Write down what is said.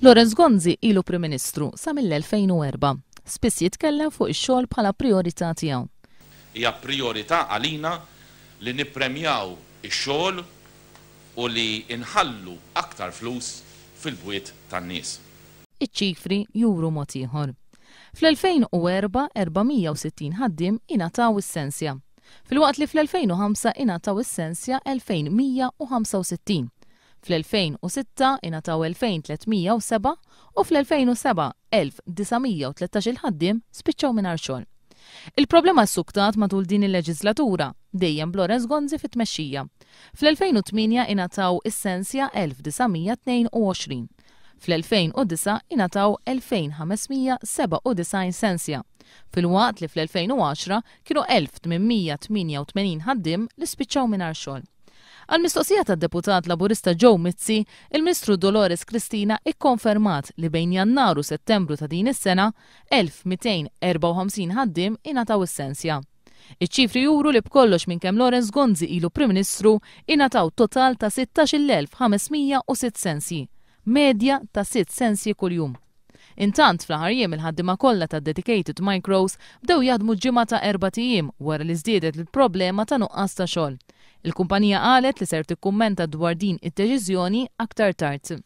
Lawrence Gonzi ilu Prim Ministru sa mill-2004. Spiss jitkellem fuq ix-xogħol bħala priorità tiegħu. Hija priorità għalina li nippremjaw ix-xogħol u li inħallu aktar flus fil-bwiet tan-nies. Iċ-ċifri juru mod ieħor. Fl-2004 460 ħaddiem ingħataw is-sensja. Filwaqt li fl-2005 ingħataw is-sensja 2165. Fl-2006 ingħataw 2307 u fl-2007 1913 ħaddiem spiċċaw mingħajr xogħol. Il-problema ssuktat matul din il-leġislatura dejjem Lawrence Gonzi fit-tmexxija. Fl-2008 ingħataw is-sensja 1922. Fl-2009 ingħataw 2597 sensja. Filwaqt li fl-2010 kienu 1888 ħaddiem li spiċċaw mingħajr xogħol. Għal-mistoqsija tad-deputat Laburista Mizzi, il-Ministru Dolores Cristina ikkonfermat li bejn Jannar u Settembru ta' din is-sena 1254 ħaddiem ingħataw is-sensja. Iċ-ċifri juru li b'kollox minn kemm Lawrence Gonzi ilu Prim Ministru ingħataw total ta' 16,506 sensji, medja ta' 6 sensji kuljum. Intant fl-aħħar jiem il-ħaddiema kollha ta' dedicated micros bdew jaħdmu ġimgħa ta' 4 ijiem wara li żdiedet il-problema ta' nuqqas ta' xogħol. Il-kumpanija qalet li ser tikkummenta dwar din id-deċiżjoni aktar tard.